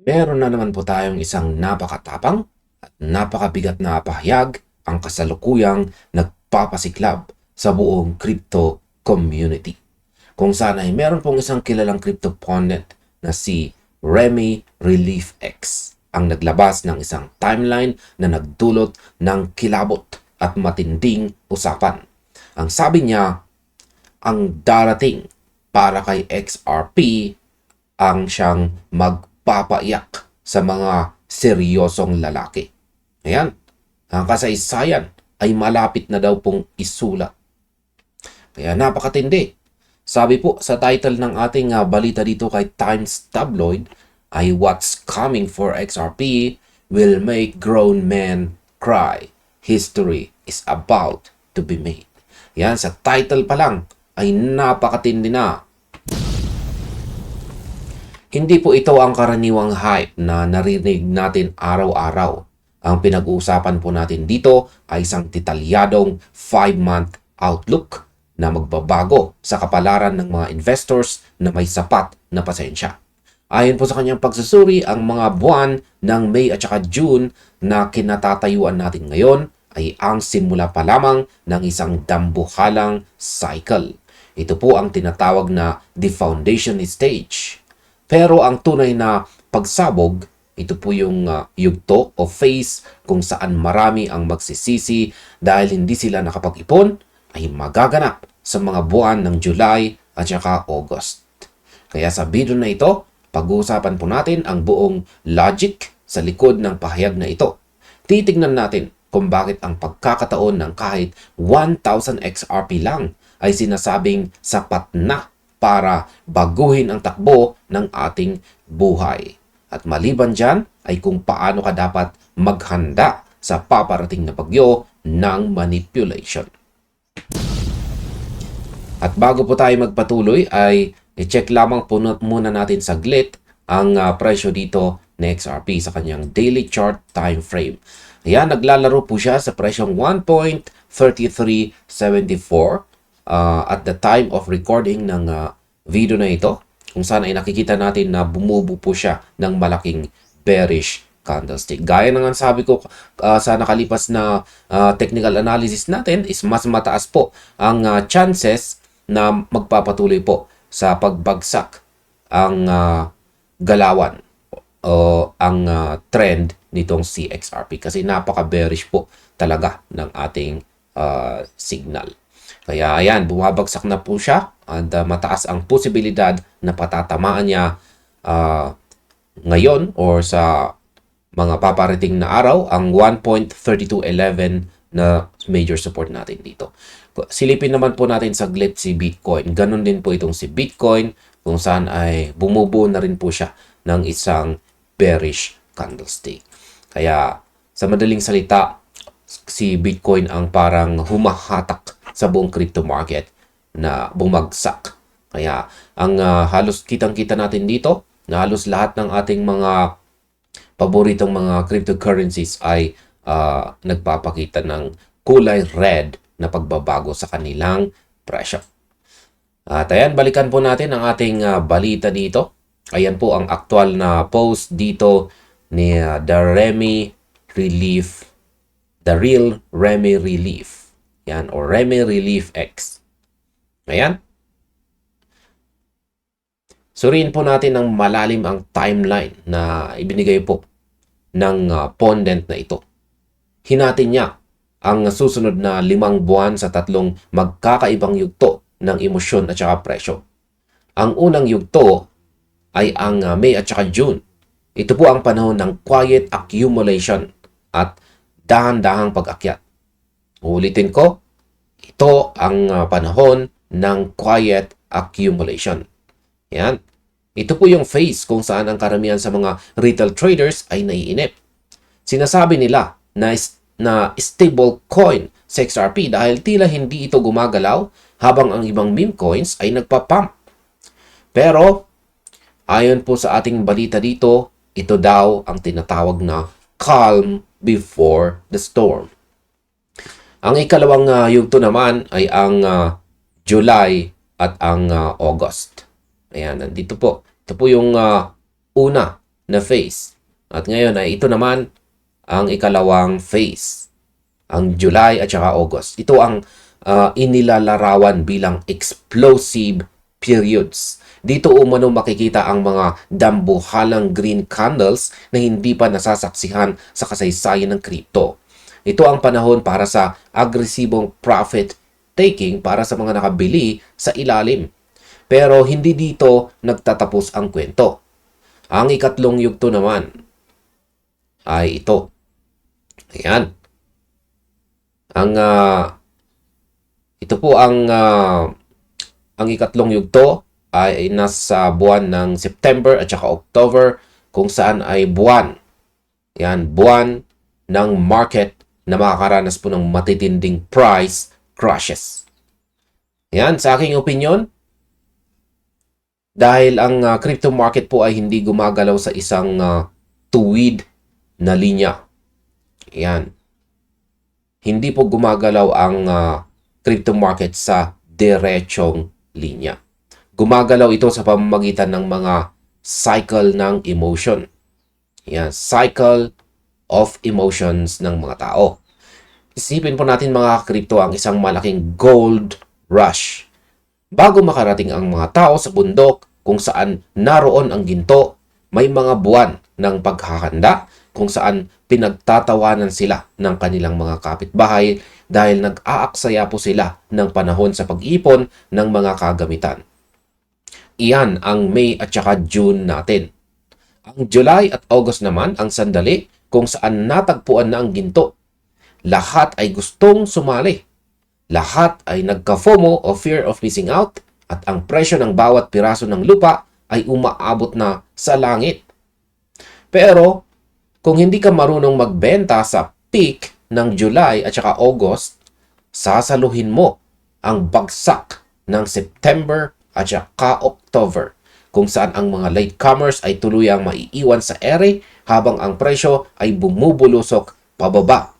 Meron na naman po tayong isang napakatapang at napakabigat na pahayag ang kasalukuyang nagpapasiklab sa buong crypto community. Kung saan ay meron pong isang kilalang crypto pundit na si Remy Relief X ang naglabas ng isang timeline na nagdulot ng kilabot at matinding usapan. Ang sabi niya, ang darating para kay XRP ang siyang magpapaiyak sa mga seryosong lalaki. Ayan, ang kasaysayan ay malapit na daw pong isulat. Kaya napakatindi. Sabi po sa title ng ating balita dito kay Times Tabloid ay What's Coming for XRP Will Make Grown Men Cry. History is about to be made. Yan, sa title pa lang ay napakatindi na. Hindi po ito ang karaniwang hype na narinig natin araw-araw. Ang pinag-uusapan po natin dito ay isang detalyadong 5-month outlook na magbabago sa kapalaran ng mga investors na may sapat na pasensya. Ayon po sa kanyang pagsusuri, ang mga buwan ng May at saka June na kinatatayuan natin ngayon ay ang simula pa lamang ng isang dambuhalang cycle. Ito po ang tinatawag na the foundation stage. Pero ang tunay na pagsabog, ito po yung yugto o phase kung saan marami ang magsisisi dahil hindi sila nakapag-ipon ay magaganap sa mga buwan ng July at saka August. Kaya sa video na ito, pag-uusapan po natin ang buong logic sa likod ng pahayag na ito. Titignan natin kung bakit ang pagkakataon ng kahit 1,000 XRP lang ay sinasabing sapat na para baguhin ang takbo ng ating buhay. At maliban dyan ay kung paano ka dapat maghanda sa paparating na bagyo ng manipulation. At bago po tayo magpatuloy ay i-check lamang po muna natin saglit ang presyo dito na XRP sa kanyang daily chart time frame. Ayan, naglalaro po siya sa presyong 1.3374 at the time of recording ng video na ito, kung saan ay nakikita natin na bumubo po siya ng malaking bearish candlestick. Gaya ng sabi ko sa nakalipas na technical analysis natin is mas mataas po ang chances na magpapatuloy po sa pagbagsak ang galawan o ang trend nitong CXRP kasi napaka-bearish po talaga ng ating signal. Kaya ayan, bumabagsak na po siya at mataas ang posibilidad na patatamaan niya ngayon or sa mga paparating na araw ang 1.3211 na major support natin dito. Silipin naman po natin saglit si Bitcoin. Ganon din po itong si Bitcoin kung saan ay bumubuo na rin po siya ng isang bearish candlestick. Kaya sa madaling salita, si Bitcoin ang parang humahatak sa buong crypto market na bumagsak. Kaya ang halos kitang-kita natin dito na halos lahat ng ating mga paboritong mga cryptocurrencies ay nagpapakita ng kulay red na pagbabago sa kanilang presyo. At ayan, balikan po natin ang ating balita dito. Ayan po ang aktual na post dito ni The Real Remy Relief. Yan, o Remy Relief X. Ayan. Suriin po natin ng malalim ang timeline na ibinigay po ng pundit na ito. Hinatin niya ang susunod na 5 buwan sa 3 magkakaibang yugto ng emosyon at saka presyo. Ang unang yugto ay ang May at saka June. Ito po ang panahon ng quiet accumulation at dahan-dahang pag-akyat. Ulitin ko, ito ang panahon ng quiet accumulation. Yan. Ito po yung phase kung saan ang karamihan sa mga retail traders ay naiinip. Sinasabi nila na stable coin sa XRP dahil tila hindi ito gumagalaw habang ang ibang meme coins ay nagpa-pump. Pero, ayon po sa ating balita dito, ito daw ang tinatawag na calm before the storm. Ang ikalawang yugto naman ay ang July at ang August. Ayan, nandito po. Ito po yung una na phase. At ngayon ay ito naman ang ikalawang phase, ang July at saka August. Ito ang inilalarawan bilang explosive periods. Dito umano makikita ang mga dambuhalang green candles na hindi pa nasasaksihan sa kasaysayan ng crypto. Ito ang panahon para sa agresibong profit taking para sa mga nakabili sa ilalim. Pero hindi dito nagtatapos ang kwento. Ang ikatlong yugto naman ay ito. Ayan. Ito po ang ikatlong yugto ay nasa buwan ng September at saka October, kung saan ay buwan. Yan, buwan ng market na makakaranas po ng matitinding price crashes. Yan, sa aking opinion, dahil ang crypto market po ay hindi gumagalaw sa isang tuwid na linya. Yan. Hindi po gumagalaw ang crypto market sa diretsong linya. Gumagalaw ito sa pamamagitan ng mga cycle ng emotion. Yan, cycle of emotions ng mga tao. Isipin po natin mga crypto ang isang malaking gold rush. Bago makarating ang mga tao sa bundok kung saan naroon ang ginto, may mga buwan ng paghahanda kung saan pinagtatawanan sila ng kanilang mga kapitbahay dahil nag-aaksaya po sila ng panahon sa pag-ipon ng mga kagamitan. Iyan ang May at saka June natin. Ang July at August naman ang sandali kung saan natagpuan na ang ginto. Lahat ay gustong sumali. Lahat ay nagka-FOMO o fear of missing out at ang presyo ng bawat piraso ng lupa ay umaabot na sa langit. Pero kung hindi ka marunong magbenta sa peak ng July at saka August, sasaluhin mo ang bagsak ng September at saka October, kung saan ang mga latecomers ay tuluyang maiiwan sa ere habang ang presyo ay bumubulusok pababa.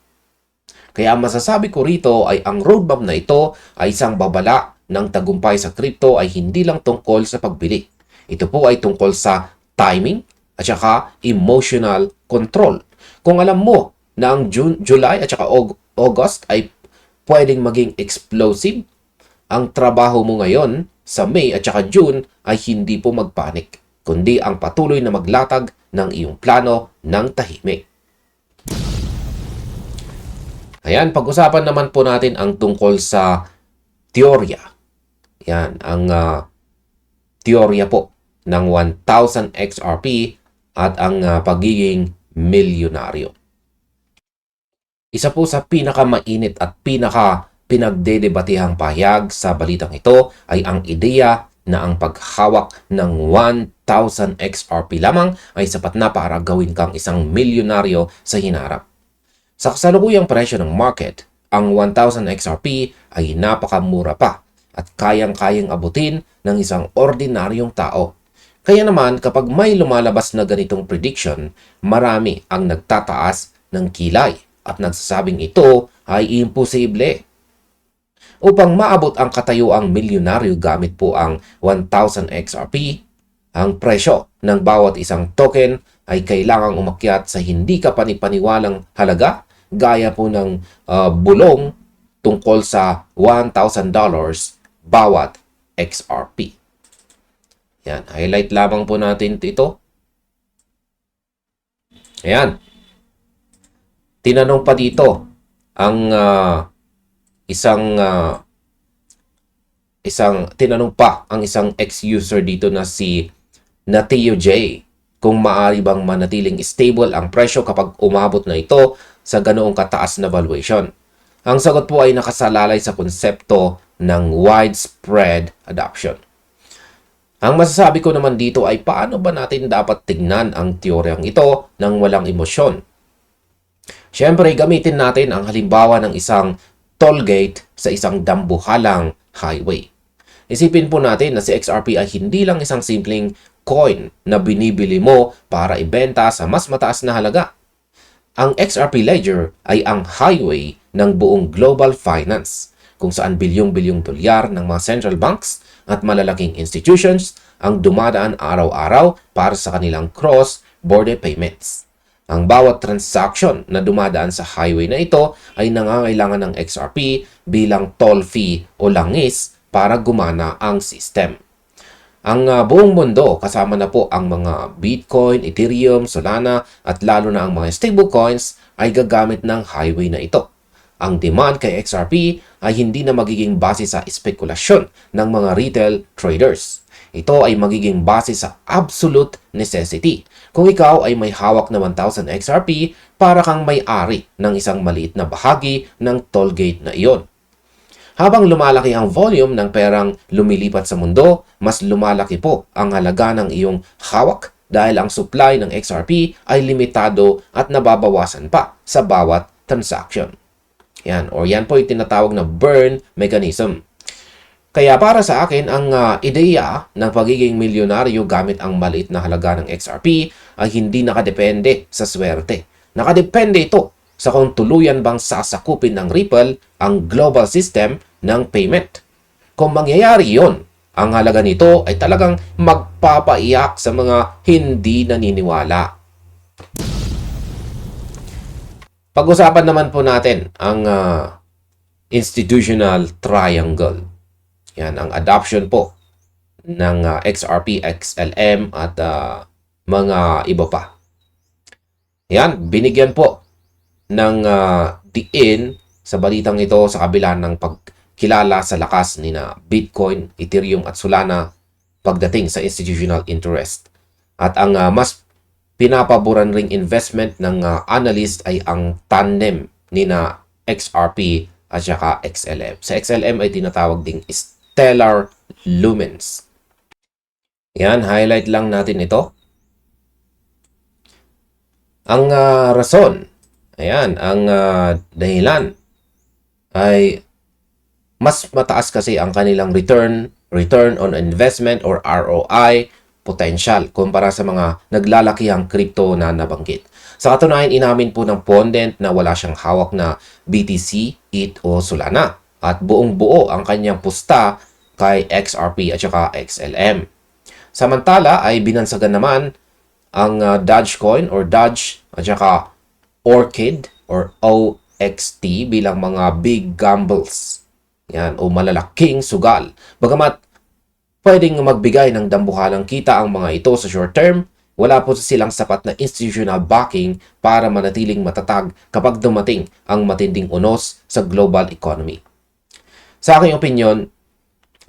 Kaya masasabi ko rito ay ang roadmap na ito ay isang babala ng tagumpay sa crypto ay hindi lang tungkol sa pagbili. Ito po ay tungkol sa timing at saka emotional control. Kung alam mo na ang July at saka August ay pwedeng maging explosive, ang trabaho mo ngayon sa May at saka June ay hindi po magpanik, kundi ang patuloy na maglatag ng iyong plano ng tahimik. Ayan, pag-usapan naman po natin ang tungkol sa teorya. Yan, ang teorya po ng 1,000 XRP at ang pagiging milyonaryo. Isa po sa pinakamainit at pinagdedebatihang pahayag sa balitang ito ay ang ideya na ang paghawak ng 1,000 XRP lamang ay sapat na para gawin kang isang milyonaryo sa hinarap. Sa kasalukuyang presyo ng market, ang 1,000 XRP ay napakamura pa at kayang-kayang abutin ng isang ordinaryong tao. Kaya naman kapag may lumalabas na ganitong prediction, marami ang nagtataas ng kilay at nagsasabing ito ay imposible. Upang maabot ang katayuang milyonaryo gamit po ang 1,000 XRP, ang presyo ng bawat isang token ay kailangang umakyat sa hindi kapani-paniwalang halaga gaya po ng bulong tungkol sa $1,000 bawat XRP. Yan, highlight lamang po natin ito. Ayan. Tinanong pa dito ang isang ex-user dito na si Natio J kung maaari bang manatiling stable ang presyo kapag umabot na ito sa ganoong kataas na valuation. Ang sagot po ay nakasalalay sa konsepto ng widespread adoption. Ang masasabi ko naman dito ay paano ba natin dapat tignan ang teoryang ito nang walang emosyon? Siyempre, gamitin natin ang halimbawa ng isang toll gate sa isang dambuhalang highway. Isipin po natin na si XRP ay hindi lang isang simpleng coin na binibili mo para ibenta sa mas mataas na halaga. Ang XRP Ledger ay ang highway ng buong global finance, kung saan bilyong-bilyong dolyar ng mga central banks at malalaking institutions ang dumadaan araw-araw para sa kanilang cross-border payments. Ang bawat transaction na dumadaan sa highway na ito ay nangangailangan ng XRP bilang toll fee o langis para gumana ang system. Ang buong mundo, kasama na po ang mga Bitcoin, Ethereum, Solana at lalo na ang mga stablecoins ay gagamit ng highway na ito. Ang demand kay XRP ay hindi na magiging base sa espekulasyon ng mga retail traders. Ito ay magiging base sa absolute necessity. Kung ikaw ay may hawak na 1,000 XRP, para kang may-ari ng isang maliit na bahagi ng tollgate na iyon. Habang lumalaki ang volume ng perang lumilipat sa mundo, mas lumalaki po ang halaga ng iyong hawak dahil ang supply ng XRP ay limitado at nababawasan pa sa bawat transaction. Yan po yung tinatawag na burn mechanism. Kaya para sa akin, ang ideya ng pagiging milyonaryo gamit ang maliit na halaga ng XRP ay hindi nakadepende sa swerte. Nakadepende ito sa kung tuluyan bang sasakupin ng Ripple ang global system ng payment. Kung mangyayari yon, ang halaga nito ay talagang magpapaiyak sa mga hindi naniniwala. Pag-usapan naman po natin ang institutional triangle. Yan, ang adoption po ng XRP, XLM at mga iba pa. Yan, binigyan po ng diin sa balitang ito sa kabila ng pagkilala sa lakas ni na Bitcoin, Ethereum at Solana pagdating sa institutional interest. At ang mas pinapaboran ring investment ng analyst ay ang tandem ni na XRP at saka XLM. Sa XLM ay tinatawag ding Stellar Lumens. Yan, highlight lang natin ito. Ang rason, ang dahilan ay mas mataas kasi ang kanilang return on investment or ROI potential kumpara sa mga naglalakihang crypto na nabanggit. Sa katunayan, inamin po ng Pondent na wala siyang hawak na BTC, ETH o Solana at buong buo ang kanyang pusta kay XRP at saka XLM. Samantala ay binansagan naman ang Dogecoin or Doge at saka Orchid or OXT bilang mga big gambles. Yan, o malalaking sugal. Bagamat pwedeng magbigay ng dambuhalang kita ang mga ito sa short term, wala po silang sapat na institutional backing para manatiling matatag kapag dumating ang matinding unos sa global economy. Sa aking opinyon,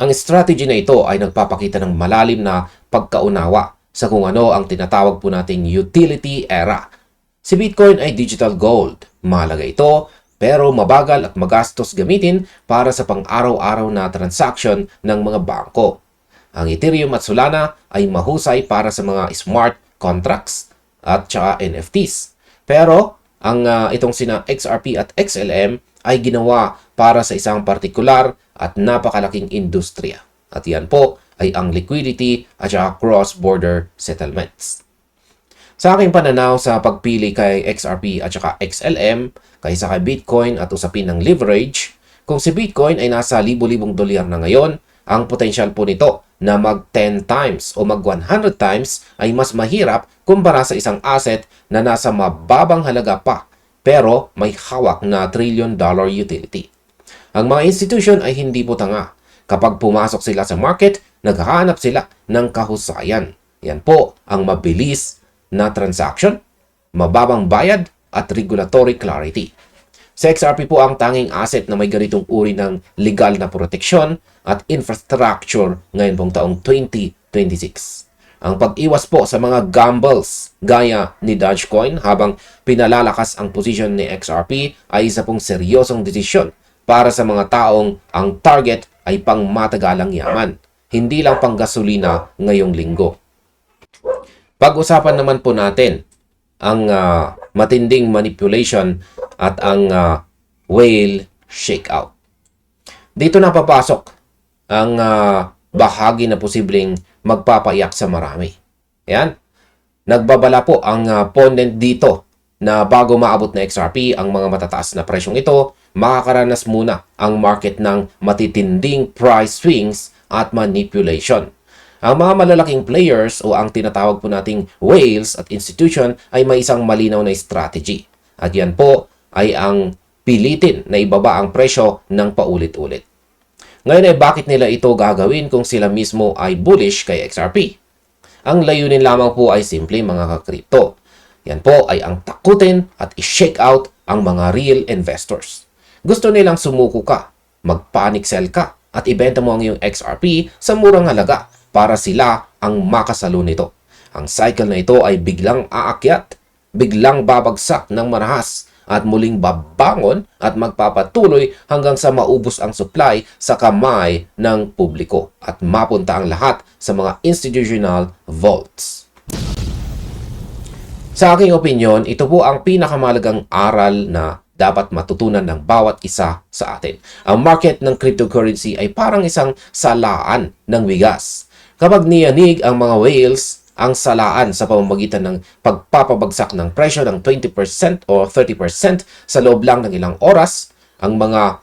ang strategy na ito ay nagpapakita ng malalim na pagkaunawa sa kung ano ang tinatawag po nating utility era. Si Bitcoin ay digital gold. Mahalaga ito, pero mabagal at magastos gamitin para sa pang-araw-araw na transaction ng mga bangko. Ang Ethereum at Solana ay mahusay para sa mga smart contracts at saka NFTs. Pero ang itong sina XRP at XLM ay ginawa para sa isang partikular at napakalaking industriya. At yan po ay ang liquidity at saka cross-border settlements. Sa aking pananaw sa pagpili kay XRP at saka XLM kaysa kay Bitcoin at usapin ng leverage, kung si Bitcoin ay nasa libo-libong dolyar na ngayon, ang potential po nito na mag 10 times o mag 100 times ay mas mahirap kumpara sa isang asset na nasa mababang halaga pa pero may hawak na trillion-dollar utility. Ang mga institution ay hindi po tanga. Kapag pumasok sila sa market, naghahanap sila ng kahusayan. Yan po ang mabilis na transaction, mababang bayad at regulatory clarity. Sa XRP po ang tanging asset na may ganitong uri ng legal na proteksyon at infrastructure ngayon pong taong 2026. Ang pag-iwas po sa mga gambles gaya ni Dogecoin habang pinalalakas ang posisyon ni XRP ay isa pong seryosong desisyon para sa mga taong ang target ay pangmatagalang yaman, hindi lang panggasolina ngayong linggo. Pag-usapan naman po natin ang matinding manipulation at ang whale shakeout. Dito na papasok ang bahagi na posibleng magpapaiyak sa marami. Yan. Nagbabala po ang Pondent dito na bago maabot na XRP ang mga matataas na presyong ito, makakaranas muna ang market ng matitinding price swings at manipulation. Ang mga malalaking players o ang tinatawag po nating whales at institution ay may isang malinaw na strategy. At yan po ay ang pilitin na ibaba ang presyo ng paulit-ulit. Ngayon ay bakit nila ito gagawin kung sila mismo ay bullish kay XRP? Ang layunin lamang po ay simple mga ka-crypto. Yan po ay ang takutin at i-shake out ang mga real investors. Gusto nilang sumuko ka, mag-panic sell ka at ibenta mo ang iyong XRP sa murang halaga para sila ang makasalo nito. Ang cycle na ito ay biglang aakyat, biglang babagsak ng marahas at muling babangon at magpapatuloy hanggang sa maubos ang supply sa kamay ng publiko at mapunta ang lahat sa mga institutional vaults. Sa aking opinyon, ito po ang pinakamalagang aral na dapat matutunan ng bawat isa sa atin. Ang market ng cryptocurrency ay parang isang salaan ng bigas. Kapag niyanig ang mga whales ang salaan sa pamamagitan ng pagpapabagsak ng presyo ng 20% o 30% sa loob lang ng ilang oras, ang mga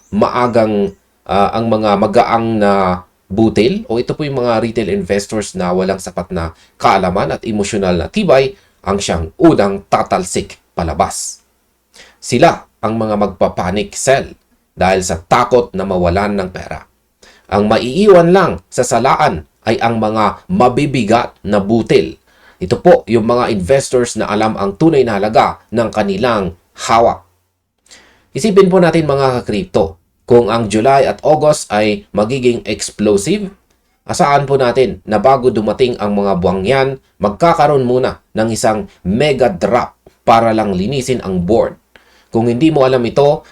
magaang na butil o ito po yung mga retail investors na walang sapat na kaalaman at emosyonal na tibay ang siyang unang tatalsik palabas. Sila ang mga magpapanic sell dahil sa takot na mawalan ng pera. Ang maiiwan lang sa salaan ay ang mga mabibigat na butil. Ito po yung mga investors na alam ang tunay na halaga ng kanilang hawak. Isipin po natin mga ka-crypto, kung ang July at August ay magiging explosive, asaan po natin na bago dumating ang mga buwang yan, magkakaroon muna ng isang mega drop para lang linisin ang board. Kung hindi mo alam ito,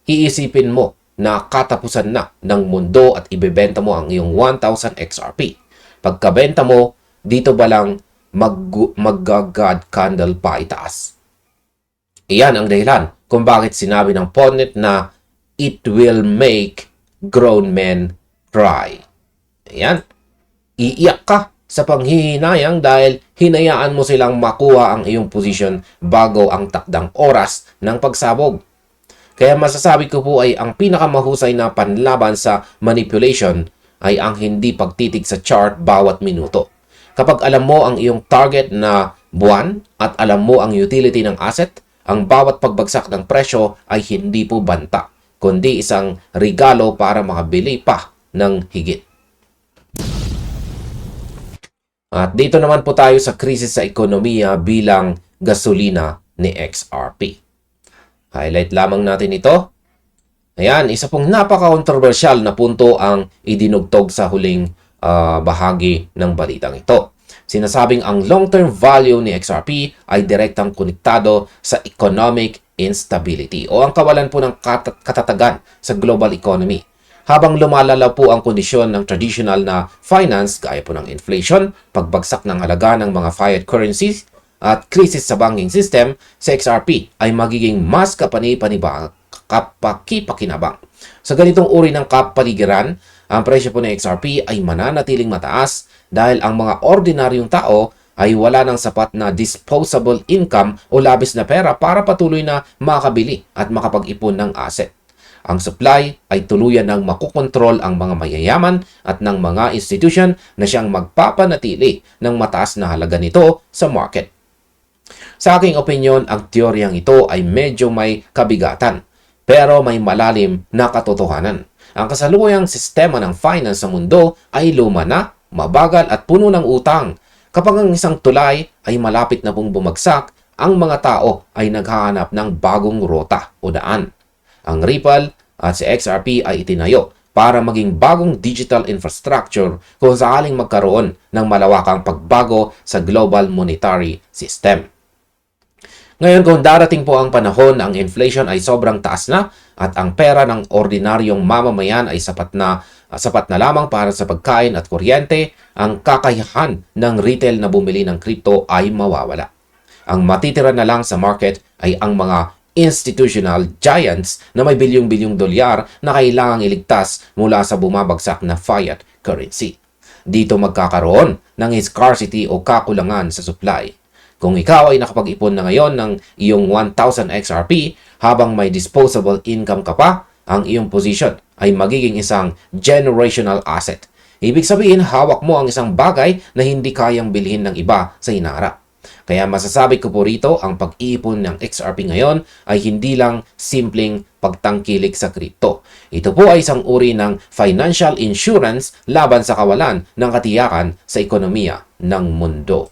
iisipin mo na katapusan na ng mundo at ibebenta mo ang iyong 1,000 XRP. Pagkabenta mo, dito ba lang mag-god candle pa itaas? Iyan ang dahilan kung bakit sinabi ng Ponnet na it will make grown men cry. Ayan. Iiyak ka sa panghihinayang dahil hinayaan mo silang makuha ang iyong posisyon bago ang takdang oras ng pagsabog. Kaya masasabi ko po ay ang pinakamahusay na panlaban sa manipulation ay ang hindi pagtitig sa chart bawat minuto. Kapag alam mo ang iyong target na buwan at alam mo ang utility ng asset, ang bawat pagbagsak ng presyo ay hindi po banta, kundi isang regalo para makabili pa ng higit. At dito naman po tayo sa krisis sa ekonomiya bilang gasolina ni XRP. Highlight lamang natin ito. Ayan, isa pong napaka-controversial na punto ang idinugtog sa huling bahagi ng balitang ito. Sinasabing ang long-term value ni XRP ay direktang konektado sa economic instability o ang kawalan po ng katatagan sa global economy. Habang lumalala po ang kondisyon ng traditional na finance gaya po ng inflation, pagbagsak ng halaga ng mga fiat currencies, at krisis sa banking system, sa XRP ay magiging mas kapakipakinabang. Sa ganitong uri ng kapaligiran, ang presyo po ng XRP ay mananatiling mataas dahil ang mga ordinaryong tao ay wala ng sapat na disposable income o labis na pera para patuloy na makabili at makapag-ipon ng asset. Ang supply ay tuluyan ng makokontrol ang mga mayayaman at ng mga institution na siyang magpapanatili ng mataas na halaga nito sa market. Sa aking opinyon, ang teoryang ito ay medyo may kabigatan, pero may malalim na katotohanan. Ang kasalukuyang sistema ng finance sa mundo ay luma na, mabagal at puno ng utang. Kapag ang isang tulay ay malapit na pong bumagsak, ang mga tao ay naghahanap ng bagong rota o daan. Ang Ripple at si XRP ay itinayo para maging bagong digital infrastructure kung sakaling magkaroon ng malawakang pagbago sa global monetary system. Ngayon, kung darating po ang panahon na ang inflation ay sobrang taas na at ang pera ng ordinaryong mamamayan ay sapat na lamang para sa pagkain at kuryente, ang kakayahan ng retail na bumili ng crypto ay mawawala. Ang matitira na lang sa market ay ang mga institutional giants na may bilyong-bilyong dolyar na kailangang iligtas mula sa bumabagsak na fiat currency. Dito magkakaroon ng scarcity o kakulangan sa supply. Kung ikaw ay nakapag-ipon na ngayon ng iyong 1,000 XRP habang may disposable income ka pa, ang iyong position ay magiging isang generational asset. Ibig sabihin, hawak mo ang isang bagay na hindi kayang bilhin ng iba sa hinaharap. Kaya masasabi ko po rito, ang pag-iipon ng XRP ngayon ay hindi lang simpleng pagtangkilik sa kripto. Ito po ay isang uri ng financial insurance laban sa kawalan ng katiyakan sa ekonomiya ng mundo.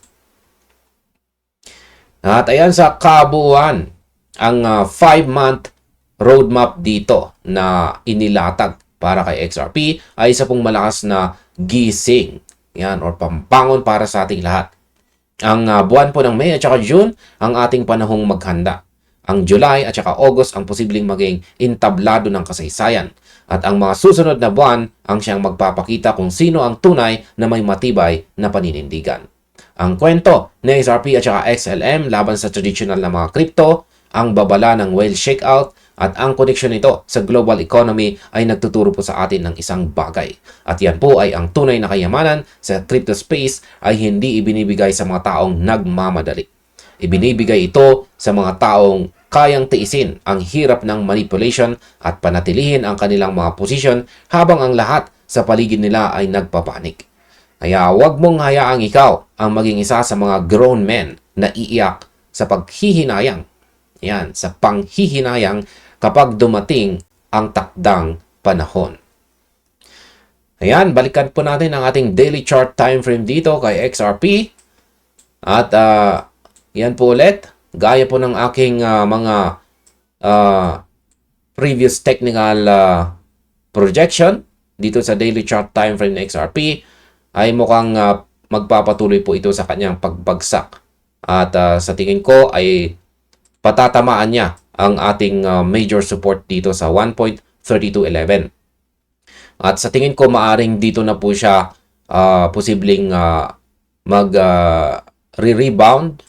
At ayan sa kabuuan, ang 5-month roadmap dito na inilatag para kay XRP ay isa pong malakas na gising. Yan, or pambangon para sa ating lahat. Ang buwan po ng May at saka June, ang ating panahong maghanda. Ang July at saka August ang posibleng maging entablado ng kasaysayan. At ang mga susunod na buwan ang siyang magpapakita kung sino ang tunay na may matibay na paninindigan. Ang kwento ng XRP at saka XLM laban sa traditional na mga crypto, ang babala ng whale shakeout, at ang koneksyon nito sa global economy ay nagtuturo po sa atin ng isang bagay. At yan po ay ang tunay na kayamanan sa crypto space ay hindi ibinibigay sa mga taong nagmamadali. Ibinibigay ito sa mga taong kayang tiisin ang hirap ng manipulation at panatilihin ang kanilang mga posisyon habang ang lahat sa paligid nila ay nagpapanik. Kaya huwag mong hayaang ikaw ang maging isa sa mga grown men na iiyak sa paghihinayang. Yan, sa panghihinayang kapag dumating ang takdang panahon. Ayan, balikan po natin ang ating daily chart time frame dito kay XRP. At yan po ulit, gaya po ng aking mga previous technical projection dito sa daily chart time frame ng XRP ay mukhang magpapatuloy po ito sa kanyang pagbagsak. At sa tingin ko ay patatamaan niya ang ating major support dito sa 1.3211. At sa tingin ko maaring dito na po siya posibleng mag-rebound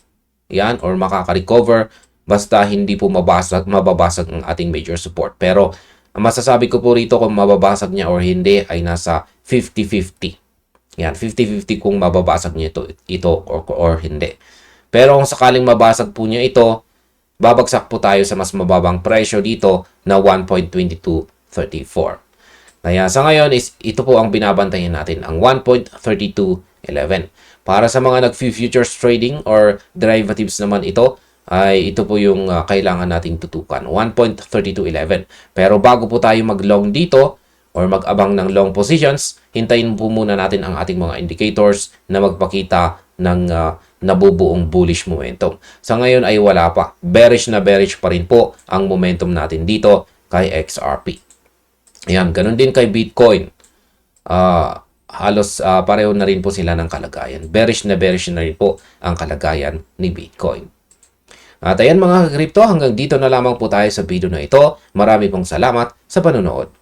yan or makaka-recover basta hindi po mababasag ang ating major support. Pero masasabi ko po rito kung mababasag niya or hindi ay nasa 50-50. Yan, 50-50 kung mababasag niya ito or hindi. Pero kung sakaling mabasag po niya ito, babagsak po tayo sa mas mababang presyo dito na 1.2234. Kaya sa ngayon, ito po ang binabantayan natin, ang 1.3211. Para sa mga nag-futures trading or derivatives naman ito, ay ito po yung kailangan nating tutukan, 1.3211. Pero bago po tayo mag-long dito or mag-abang ng long positions, hintayin po muna natin ang ating mga indicators na magpakita ng nabubuong bullish momentum. Sa ngayon ay wala pa. Bearish na bearish pa rin po ang momentum natin dito kay XRP. Ayan, ganun din kay Bitcoin. Halos pareho na rin po sila ng kalagayan. Bearish na rin po ang kalagayan ni Bitcoin. At ayan mga crypto, hanggang dito na lamang po tayo sa video na ito. Marami pong salamat sa panonood.